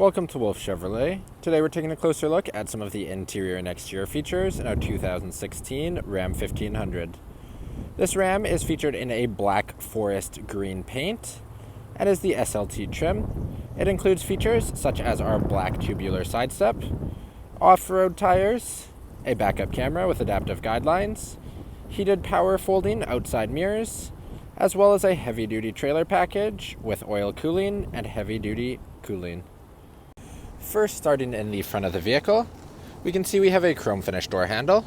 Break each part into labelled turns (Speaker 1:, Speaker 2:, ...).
Speaker 1: Welcome to Wolfe Chevrolet. Today we're taking a closer look at some of the interior and exterior features in our 2016 Ram 1500. This Ram is featured in a black forest green paint and is the SLT trim. It includes features such as our black tubular side step, off-road tires, a backup camera with adaptive guidelines, heated power folding outside mirrors, as well as a heavy-duty trailer package with oil cooling and heavy-duty cooling. First, starting in the front of the vehicle, we can see we have a chrome finish door handle,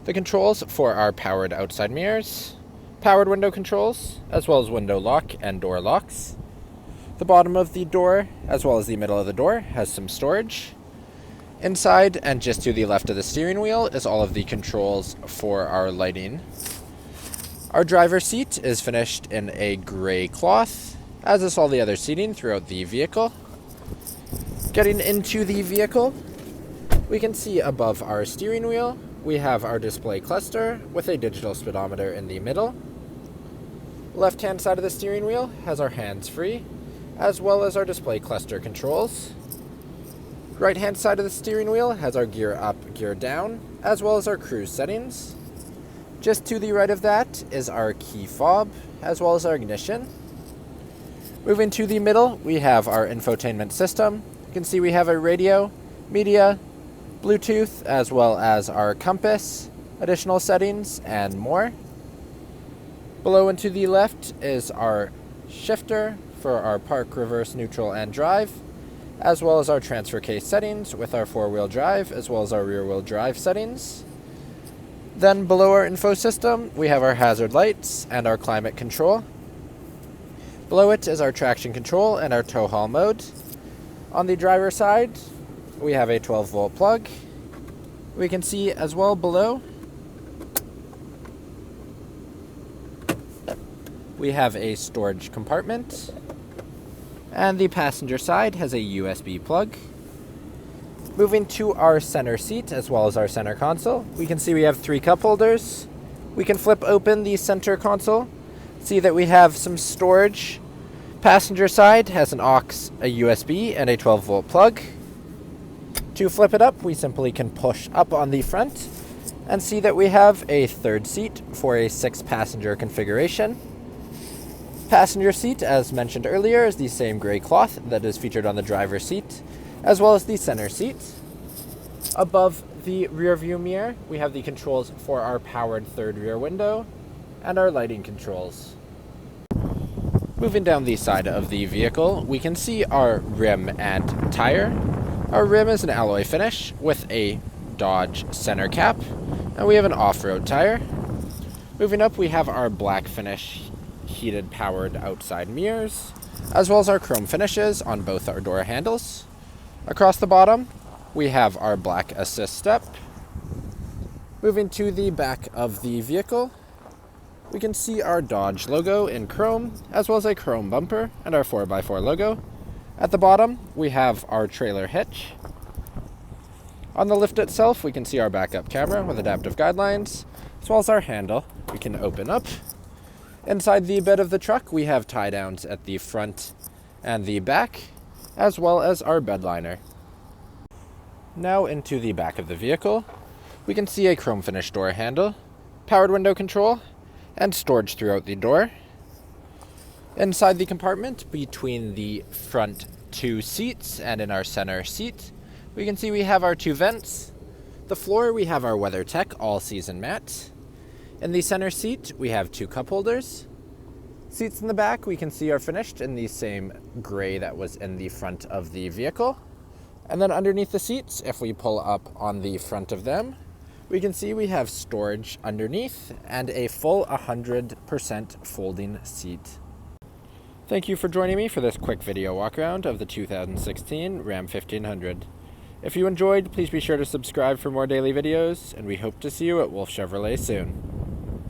Speaker 1: the controls for our powered outside mirrors, powered window controls, as well as window lock and door locks. The bottom of the door, as well as the middle of the door, has some storage. Inside and just to the left of the steering wheel is all of the controls for our lighting. Our driver's seat is finished in a gray cloth, as is all the other seating throughout the vehicle. Getting into the vehicle, we can see above our steering wheel, we have our display cluster with a digital speedometer in the middle. Left-hand side of the steering wheel has our hands-free, as well as our display cluster controls. Right-hand side of the steering wheel has our gear up, gear down, as well as our cruise settings. Just to the right of that is our key fob, as well as our ignition. Moving to the middle, we have our infotainment system. You can see we have a radio, media, Bluetooth, as well as our compass, additional settings, and more. Below and to the left is our shifter for our park, reverse, neutral, and drive, as well as our transfer case settings with our four-wheel drive, as well as our rear-wheel drive settings. Then below our info system, we have our hazard lights and our climate control. Below it is our traction control and our tow haul mode. On the driver's side, we have a 12-volt plug. We can see as well below, we have a storage compartment. And the passenger side has a USB plug. Moving to our center seat as well as our center console, we can see we have 3 cup holders. We can flip open the center console, see that we have some storage. Passenger side has an aux, a USB, and a 12-volt plug. To flip it up, we simply can push up on the front and see that we have a third seat for a 6-passenger configuration. Passenger seat, as mentioned earlier, is the same gray cloth that is featured on the driver's seat, as well as the center seat. Above the rear view mirror, we have the controls for our powered third rear window and our lighting controls. Moving down the side of the vehicle, we can see our rim and tire. Our rim is an alloy finish with a Dodge center cap, and we have an off-road tire. Moving up, we have our black finish heated powered outside mirrors, as well as our chrome finishes on both our door handles. Across the bottom, we have our black assist step. Moving to the back of the vehicle, we can see our Dodge logo in chrome, as well as a chrome bumper and our 4x4 logo. At the bottom, we have our trailer hitch. On the lift itself, we can see our backup camera with adaptive guidelines, as well as our handle we can open up. Inside the bed of the truck, we have tie downs at the front and the back, as well as our bed liner. Now into the back of the vehicle, we can see a chrome finish door handle, powered window control, and storage throughout the door. Inside the compartment between the front 2 seats and in our center seat, we can see we have our 2 vents. The floor, we have our WeatherTech all-season mat. In the center seat, we have 2 cup holders. Seats in the back, we can see are finished in the same gray that was in the front of the vehicle. And then underneath the seats, if we pull up on the front of them, we can see we have storage underneath and a full 100% folding seat. Thank you for joining me for this quick video walk around of the 2016 Ram 1500. If you enjoyed, please be sure to subscribe for more daily videos, and we hope to see you at Wolfe Chevrolet soon.